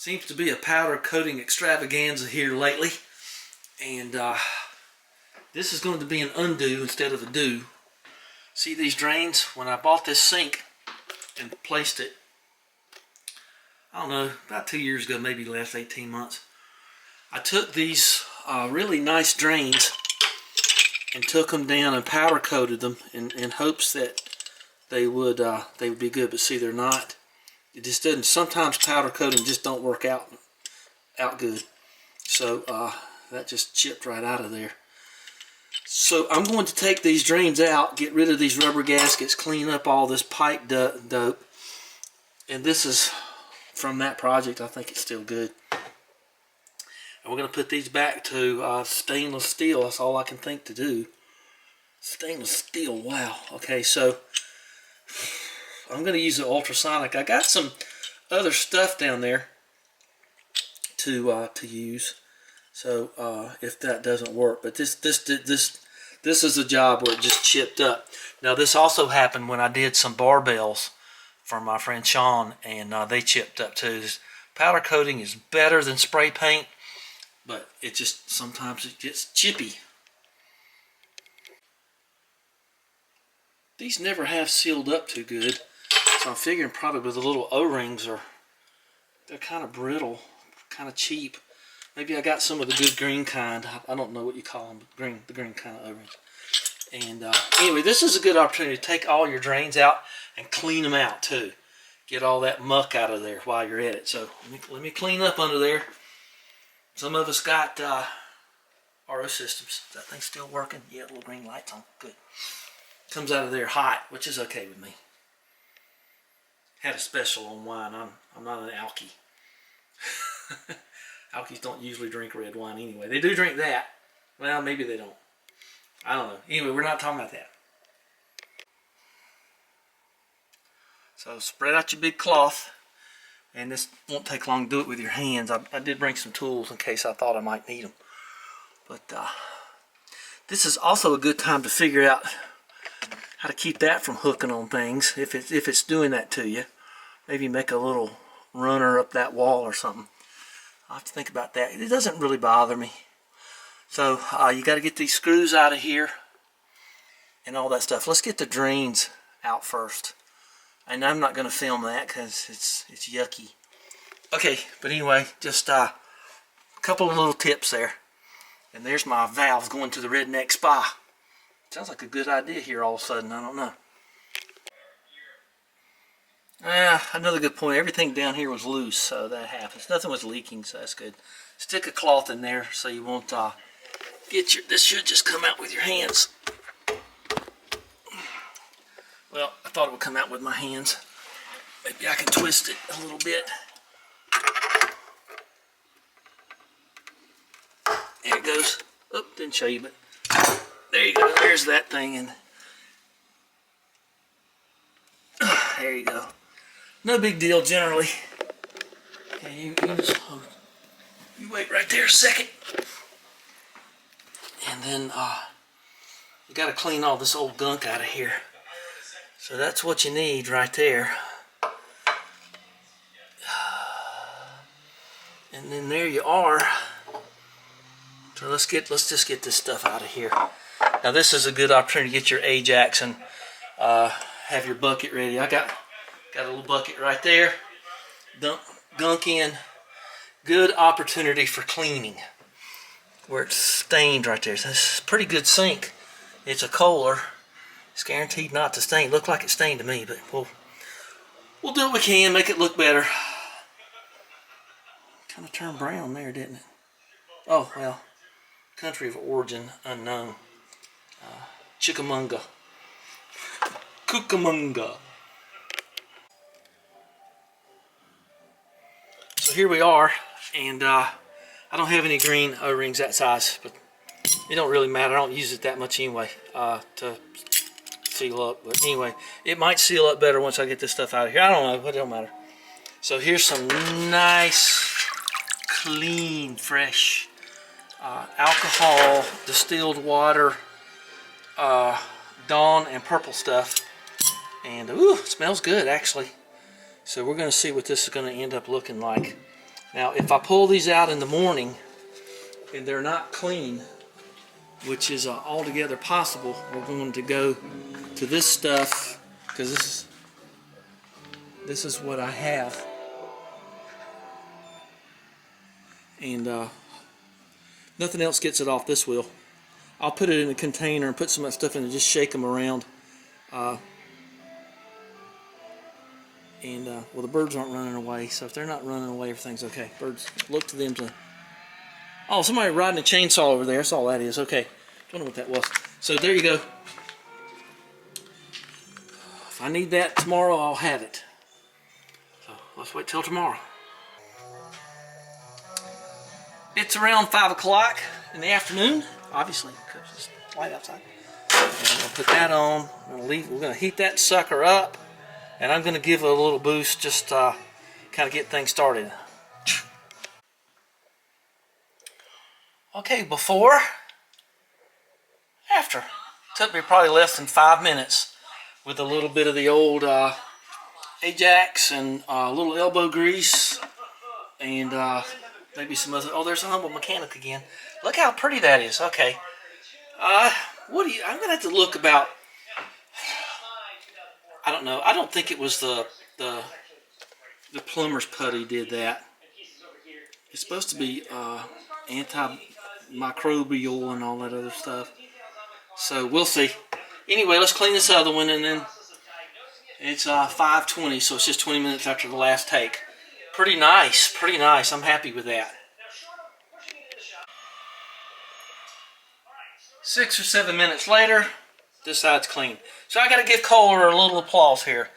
Seems to be a powder coating extravaganza here lately. And this is going to be an undo instead of a do. See these drains? When I bought this sink and placed it, I don't know, about 2 years ago, maybe less, 18 months. I took these really nice drains and took them down and powder coated them in hopes that they would be good. But see, they're not. It just doesn't. Sometimes powder coating just don't work out good. So that just chipped right out of there. So I'm going to take these drains out, get rid of these rubber gaskets, clean up all this pipe dope. And this is from that project. I think it's still good. And we're going to put these back to stainless steel. That's all I can think to do. Stainless steel, wow. Okay, so I'm going to use the ultrasonic. I got some other stuff down there to use. So if that doesn't work, but this is a job where it just chipped up. Now this also happened when I did some barbells for my friend Sean, and they chipped up too. Powder coating is better than spray paint, but it just sometimes it gets chippy. These never have sealed up too good, so I'm figuring probably with the little O-rings they're kind of brittle, kind of cheap. Maybe I got some of the good green kind. I don't know what you call them, but the green kind of O-rings. And anyway, this is a good opportunity to take all your drains out and clean them out too. Get all that muck out of there while you're at it. So let me clean up under there. Some of us got RO systems. Is that thing still working? Yeah, little green lights on. Good. Comes out of there hot, which is okay with me. Had a special on wine. I'm not an alky. Alkies don't usually drink red wine anyway. They do drink that. Well, maybe they don't. I don't know. Anyway, we're not talking about that. So spread out your big cloth. And this won't take long to do it with your hands. I did bring some tools in case I thought I might need them. But this is also a good time to figure out how to keep that from hooking on things. If it's doing that to you. Maybe make a little runner up that wall or something. I'll have to think about that. It doesn't really bother me. So you got to get these screws out of here and all that stuff. Let's get the drains out first. And I'm not going to film that because it's yucky. Okay, but anyway, just a couple of little tips there. And there's my valves going to the Redneck Spa. Sounds like a good idea here all of a sudden. I don't know. Another good point. Everything down here was loose, so that happens. Nothing was leaking, so that's good. Stick a cloth in there so you won't get your. This should just come out with your hands. Well, I thought it would come out with my hands. Maybe I can twist it a little bit. There it goes. Oh, didn't show you, but there you go. There's that thing, and there you go. No big deal generally. Okay, you wait right there a second. And then you got to clean all this old gunk out of here. So that's what you need right there. And then there you are. So let's just get this stuff out of here. Now this is a good opportunity to get your Ajax and have your bucket ready. I got a little bucket right there. Dump gunk in. Good opportunity for cleaning. Where it's stained right there. So this is a pretty good sink. It's a Kohler. It's guaranteed not to stain. Looked like it stained to me, but we'll do what we can, make it look better. Kind of turned brown there, didn't it? Oh, well. Country of origin unknown. Chickamauga. Cucamonga. So here we are, and I don't have any green O-rings that size, but it don't really matter. I don't use it that much anyway to seal up. But anyway, it might seal up better once I get this stuff out of here. I don't know, but it don't matter. So here's some nice, clean, fresh alcohol, distilled water, Dawn and purple stuff. And ooh, it smells good actually. So we're going to see what this is going to end up looking like. Now, if I pull these out in the morning and they're not clean, which is altogether possible, we're going to go to this stuff, because this is what I have. And nothing else gets it off this wheel. I'll put it in a container and put some of that stuff in and just shake them around. Well, the birds aren't running away, so if they're not running away, everything's okay. Birds, look to them to... Oh, somebody riding a chainsaw over there. That's all that is. Okay. Don't know what that was. So there you go. If I need that tomorrow, I'll have it. So let's wait till tomorrow. It's around 5 o'clock in the afternoon, obviously, because it's light outside. And I'm going to put that on. We're going to heat that sucker up, and I'm going to give it a little boost, just kind of get things started. Okay, before, after. Took me probably less than 5 minutes with a little bit of the old Ajax and a little elbow grease and maybe some other... Oh, there's a humble mechanic again. Look how pretty that is. Okay. What do you... I'm going to have to look about... I don't know. I don't think it was the plumber's putty did that. It's supposed to be antimicrobial and all that other stuff. So we'll see. Anyway, let's clean this other one, and then it's 5:20, so it's just 20 minutes after the last take. Pretty nice, pretty nice. I'm happy with that. 6 or 7 minutes later, this side's clean. So I got to give Kohler a little applause here.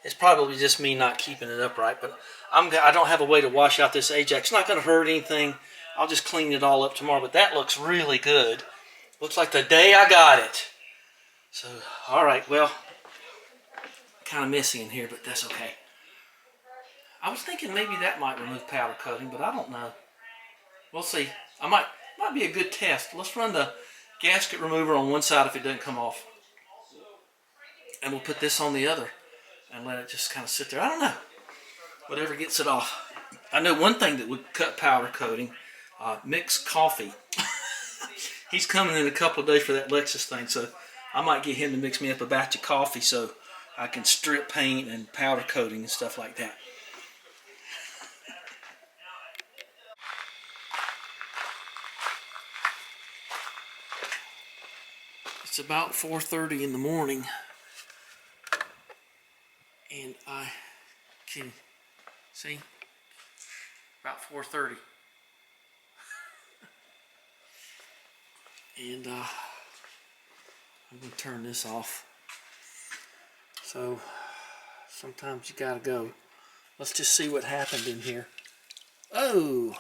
It's probably just me not keeping it upright, but I don't have a way to wash out this Ajax. It's not going to hurt anything. I'll just clean it all up tomorrow, but that looks really good. Looks like the day I got it. So, alright, well, kind of messy in here, but that's okay. I was thinking maybe that might remove powder coating, but I don't know. We'll see. Might be a good test. Let's run the gasket remover on one side if it doesn't come off. And we'll put this on the other and let it just kind of sit there. I don't know. Whatever gets it off. I know one thing that would cut powder coating. Mick's coffee. He's coming in a couple of days for that Lexus thing, so I might get him to mix me up a batch of coffee so I can strip paint and powder coating and stuff like that. It's about 4:30 in the morning, and I can see about 4:30. And I'm going to turn this off. So sometimes you gotta go. Let's just see what happened in here. Oh,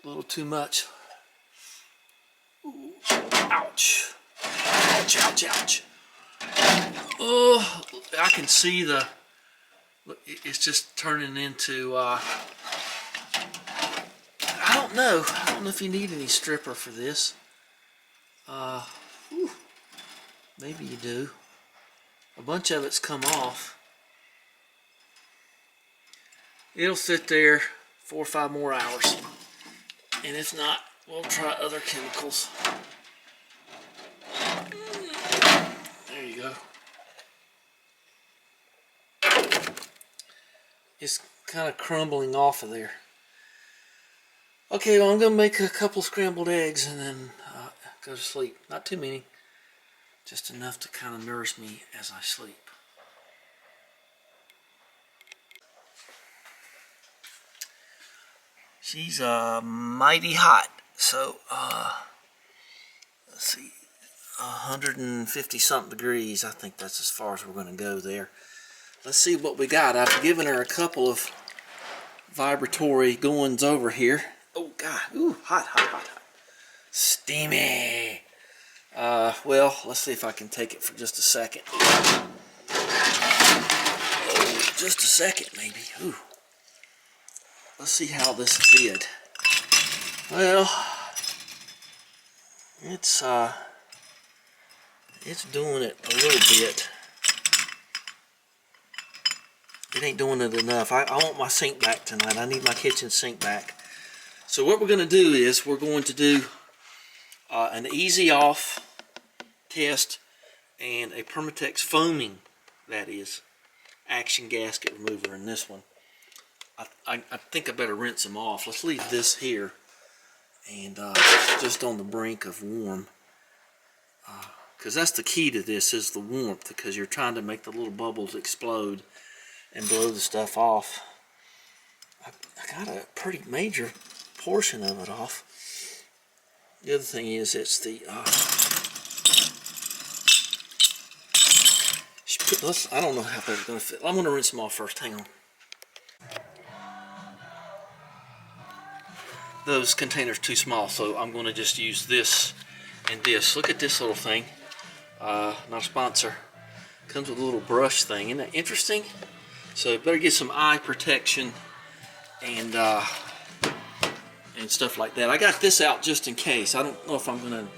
a little too much. Ooh. Ouch. Ouch, ouch, ouch. Oh, I can see the... It's just turning into... I don't know. I don't know if you need any stripper for this. Maybe you do. A bunch of it's come off. It'll sit there 4 or 5 more hours. And if not, we'll try other chemicals. There you go. It's kind of crumbling off of there. Okay, well, I'm going to make a couple scrambled eggs and then go to sleep. Not too many. Just enough to kind of nourish me as I sleep. She's mighty hot. So, let's see. 150 something degrees. I think that's as far as we're going to go there. Let's see what we got. I've given her a couple of vibratory goings over here. Oh God, ooh, hot, hot, hot, hot. Steamy. Well, let's see if I can take it for just a second. Oh, just a second maybe. Ooh. Let's see how this did. Well, it's doing it a little bit. It ain't doing it enough. I want my sink back tonight. I need my kitchen sink back. So what we're going to do is we're going to do an easy off test and a Permatex foaming, that is, action gasket remover in this one. I think I better rinse them off. Let's leave this here and just on the brink of warm. Because that's the key to this, is the warmth, because you're trying to make the little bubbles explode and blow the stuff off. I got a pretty major portion of it off. The other thing is, it's the I don't know how that's going to fit. I'm going to rinse them off first. Hang on. Those containers are too small, so I'm going to just use this and this. Look at this little thing. Not a sponsor. Comes with a little brush thing. Isn't that interesting? So better get some eye protection and stuff like that. I got this out just in case. I don't know if I'm going to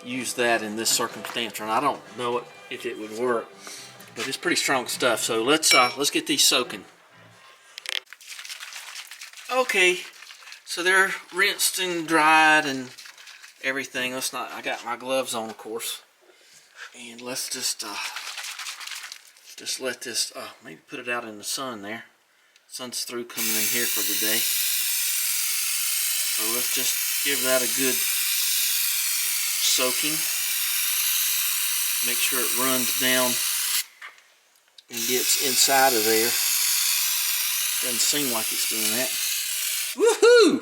use that in this circumstance, and I don't know if it would work. But it's pretty strong stuff. So let's get these soaking. Okay, so they're rinsed and dried and everything. I got my gloves on, of course. And let's just let this, maybe put it out in the sun there. Sun's through coming in here for the day. So let's just give that a good soaking. Make sure it runs down and gets inside of there. Doesn't seem like it's doing that. Woohoo!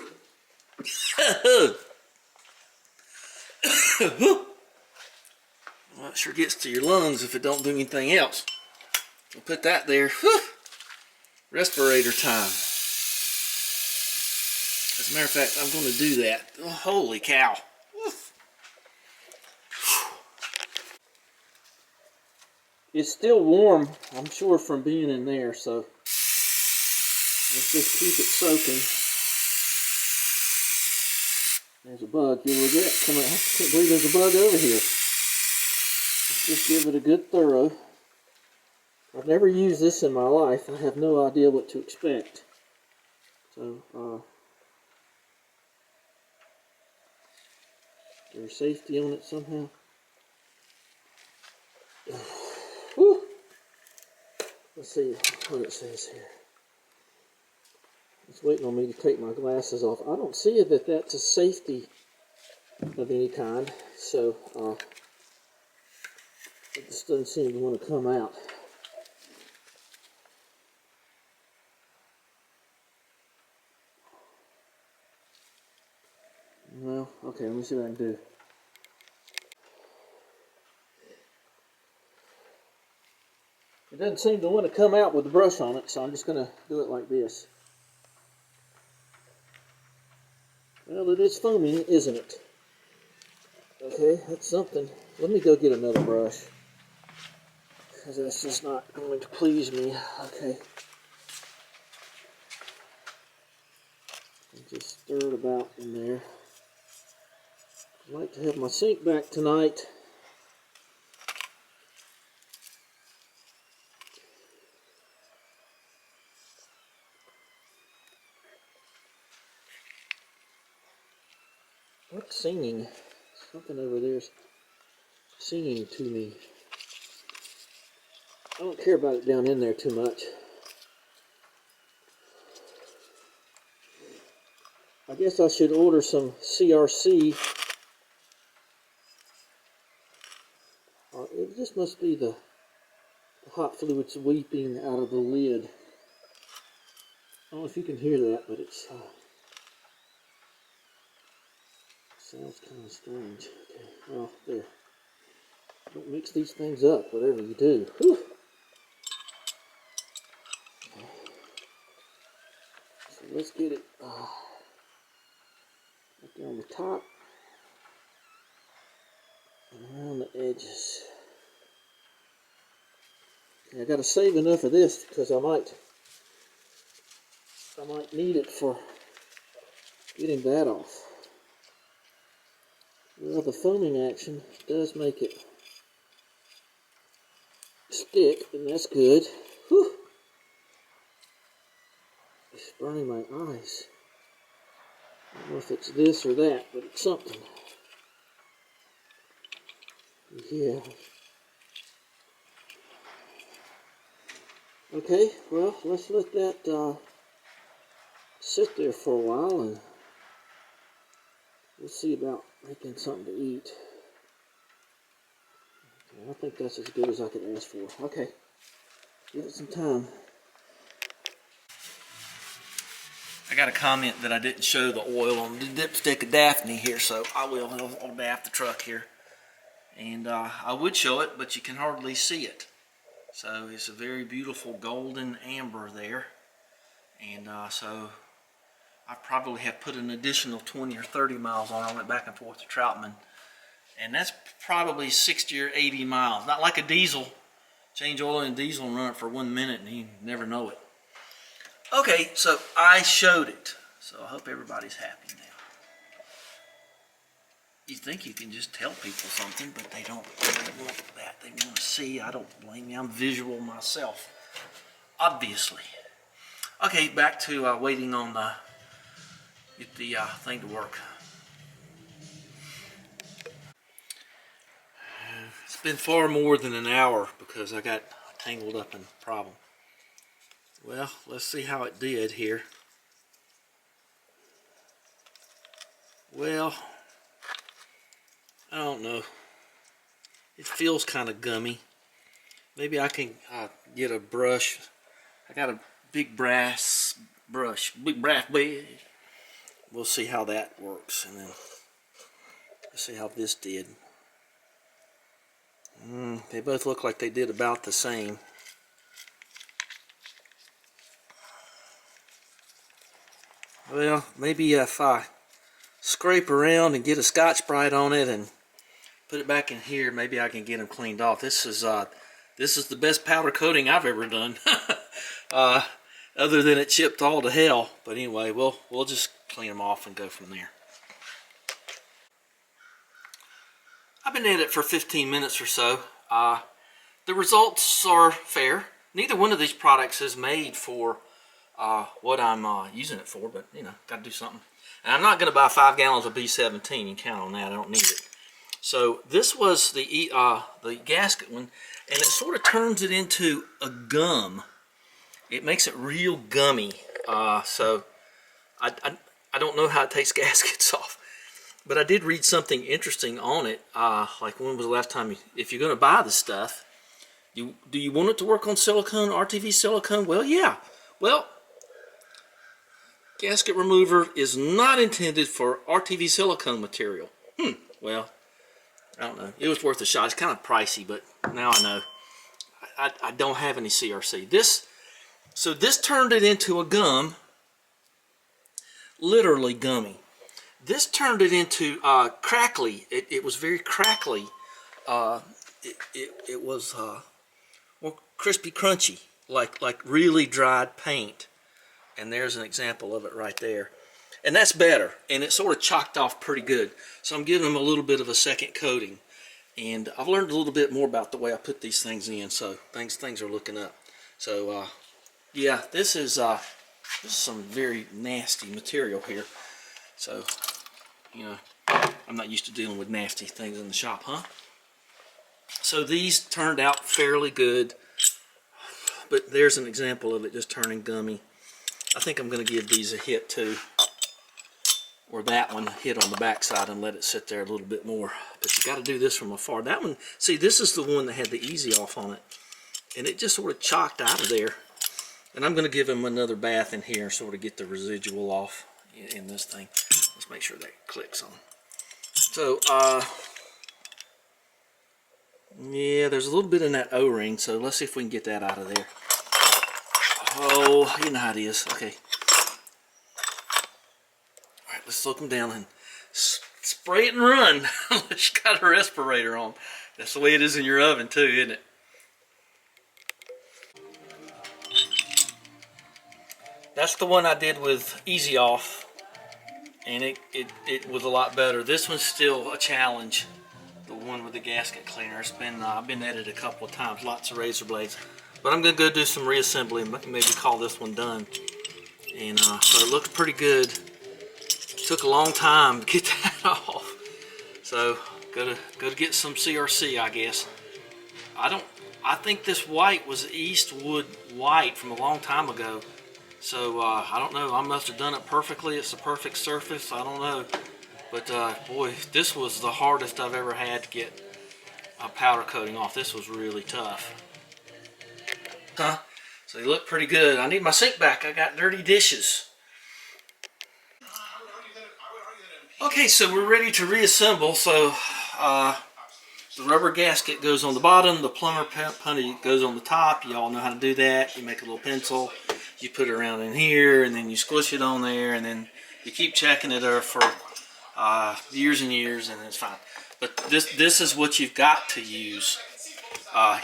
Well, it sure gets to your lungs if it don't do anything else. We'll put that there. Whew. Respirator time. As a matter of fact, I'm going to do that. Oh, holy cow. It's still warm, I'm sure, from being in there, so let's just keep it soaking. There's a bug. You look at that coming. I can't believe there's a bug over here. Let's just give it a good thorough. I've never used this in my life. I have no idea what to expect. So, there's safety on it somehow. Whew. Let's see what it says here. It's waiting on me to take my glasses off. I don't see that that's a safety of any kind, so it just doesn't seem to want to come out. Well, okay, let me see what I can do. It doesn't seem to want to come out with the brush on it, so I'm just going to do it like this. Well, it is foaming, isn't it? Okay, that's something. Let me go get another brush, because that's just not going to please me. Okay. Just stir it about in there. I'd like to have my sink back tonight. What's singing? Something over there's singing to me. I don't care about it down in there too much. I guess I should order some CRC. It just must be the hot fluids weeping out of the lid. I don't know if you can hear that, but it's sounds kind of strange. Okay, well, there. Don't mix these things up, whatever you do. Whew. Okay. So let's get it right there on the top and around the edges. Okay, I got to save enough of this because I might need it for getting that off. Well, the foaming action does make it stick, and that's good. Whew. It's burning my eyes. I don't know if it's this or that, but it's something. Yeah. Okay, well, let's let that sit there for a while, and we'll see about making something to eat. Okay, I think that's as good as I could ask for. Okay, give it some time. I got a comment that I didn't show the oil on the dipstick of Daphne here, so I will. I'll daff the truck here. And I would show it, but you can hardly see it. So it's a very beautiful golden amber there. And so I probably have put an additional 20 or 30 miles on. I went back and forth to Troutman. And that's probably 60 or 80 miles. Not like a diesel. Change oil in a diesel and run it for 1 minute and you never know it. Okay, so I showed it. So I hope everybody's happy now. You think you can just tell people something, but they don't want that. They want to see. I don't blame you. I'm visual myself, obviously. Okay, back to waiting on get the thing to work. It's been far more than an hour because I got tangled up in a problem. Well, let's see how it did here. Well, I don't know. It feels kind of gummy. Maybe I can get a brush. I got a big brass brush, big brass blade. We'll see how that works, and then let's see how this did. They both look like they did about the same. Well, maybe if I scrape around and get a Scotch-Brite on it and put it back in here, maybe I can get them cleaned off. This is the best powder coating I've ever done. Other than it chipped all to hell. But anyway, we'll just clean them off and go from there. I've been at it for 15 minutes or so. The results are fair. Neither one of these products is made for what I'm using it for, but you know, got to do something. And I'm not going to buy 5 gallons of B17. You can count on that. I don't need it. So this was the gasket one, and it sort of turns it into a gum. It makes it real gummy. So I don't know how it takes gaskets off, but I did read something interesting on it. Like, when was the last time if you're going to buy the stuff, do you want it to work on silicone, RTV silicone? Well, yeah. Well, gasket remover is not intended for RTV silicone material. Well, I don't know. It was worth a shot. It's kind of pricey, but now I know. I don't have any CRC. So this turned it into a gum, literally gummy. This turned it into crackly. It was very crackly. It was more crispy, crunchy, like really dried paint. And there's an example of it right there. And that's better. And it sort of chalked off pretty good. So I'm giving them a little bit of a second coating. And I've learned a little bit more about the way I put these things in. So things are looking up. So yeah, this is some very nasty material here. So, you know, I'm not used to dealing with nasty things in the shop, huh? So these turned out fairly good. But there's an example of it just turning gummy. I think I'm going to give these a hit too. Or that one a hit on the backside and let it sit there a little bit more. But you got to do this from afar. That one, see, this is the one that had the easy off on it. And it just sort of chalked out of there. And I'm going to give him another bath in here and sort of get the residual off in this thing. Let's make sure that clicks on. So, yeah, there's a little bit in that O-ring, so let's see if we can get that out of there. Oh, you know how it is. Okay. All right, let's soak them down and spray it and run. Unless you got a respirator on. That's the way it is in your oven too, isn't it? That's the one I did with easy off, and it was a lot better. This one's still a challenge. The one with the gasket cleaner. It's been I've been at it a couple of times, lots of razor blades. But I'm gonna go do some reassembly and maybe call this one done. And so it looks pretty good. Took a long time to get that off. So gotta get some CRC, I guess. I think this white was Eastwood white from a long time ago. So I don't know. I must have done it perfectly. It's the perfect surface. I don't know. But boy, this was the hardest I've ever had to get a powder coating off. This was really tough. So they look pretty good. I need my sink back. I got dirty dishes. Okay, so we're ready to reassemble. So the rubber gasket goes on the bottom, the plumber putty goes on the top. You all know how to do that. You make a little pencil, you put it around in here, and then you squish it on there, and then you keep checking it for years and years, and it's fine. But this is what you've got to use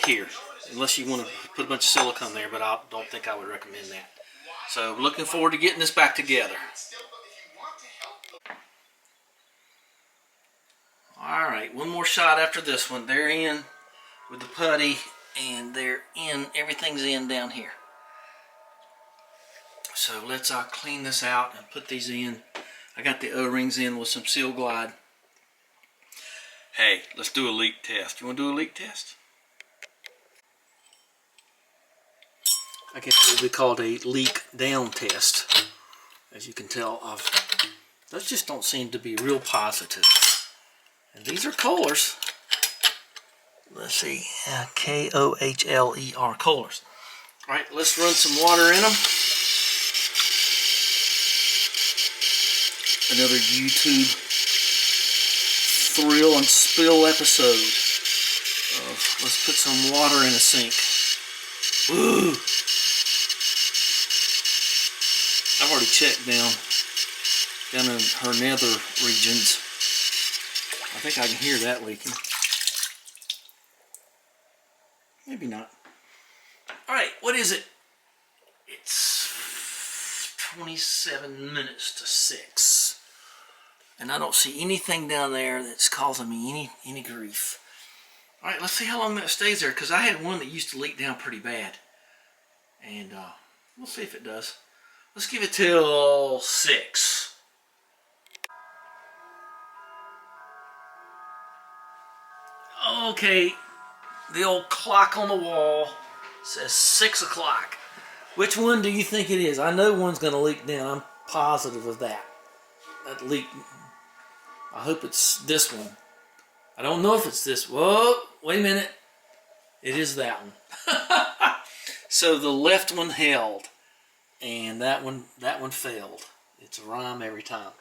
here, unless you want to put a bunch of silicone there, but I don't think I would recommend that. So looking forward to getting this back together. Alright, one more shot after this one. They're in with the putty, and they're in, everything's in down here. So let's clean this out and put these in. I got the O-rings in with some Seal Glide. Hey, let's do a leak test. You want to do a leak test? I guess it would be called a leak down test. As you can tell, those just don't seem to be real positive. And these are Kohlers. Let's see, K-O-H-L-E-R, Kohlers. All right, let's run some water in them. Another YouTube thrill and spill episode. Let's put some water in a sink. Woo! I've already checked down in her nether regions. I think I can hear that leaking. Maybe not. Alright, what is it? It's 27 minutes to 6. And I don't see anything down there that's causing me any grief. Alright, let's see how long that stays there, because I had one that used to leak down pretty bad. And we'll see if it does. Let's give it till 6. Okay, the old clock on the wall says 6 o'clock. Which one do you think it is? I know one's going to leak down. I'm positive of that. That leak. I hope it's this one. I don't know if it's this. Whoa, wait a minute. It is that one. So the left one held, and that one failed. It's a rhyme every time.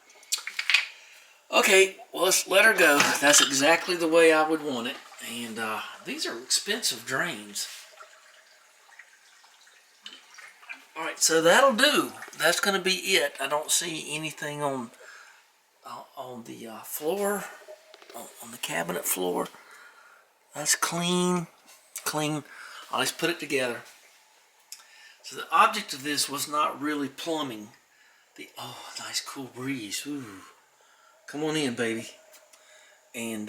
Okay, well, let's let her go. That's exactly the way I would want it. And these are expensive drains. Alright, so that'll do. That's going to be it. I don't see anything on the floor, on the cabinet floor. That's clean. I'll just put it together. So the object of this was not really plumbing. Oh, nice cool breeze. Ooh. Come on in, baby. And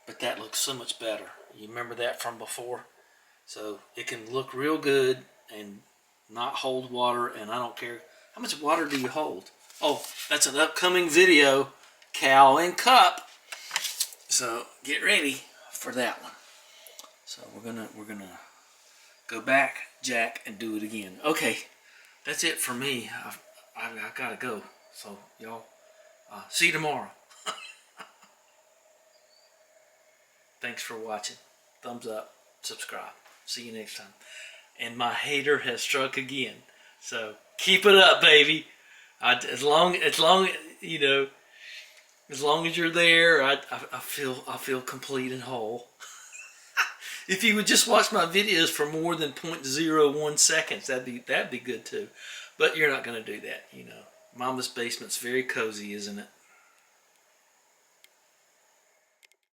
but that looks so much better. You remember that from before? So it can look real good and not hold water, and I don't care how much water do you hold. Oh, that's an upcoming video, cow and cup. So get ready for that one. So we're gonna go back, Jack, and do it again. Okay, that's it for me. I gotta go. So y'all. See you tomorrow. Thanks for watching. Thumbs up, subscribe. See you next time. And my hater has struck again. So keep it up, baby. As long you know, as long as you're there, I feel complete and whole. If you would just watch my videos for more than 0.01 seconds, that'd be good too. But you're not gonna do that, you know. Mama's basement's very cozy, isn't it?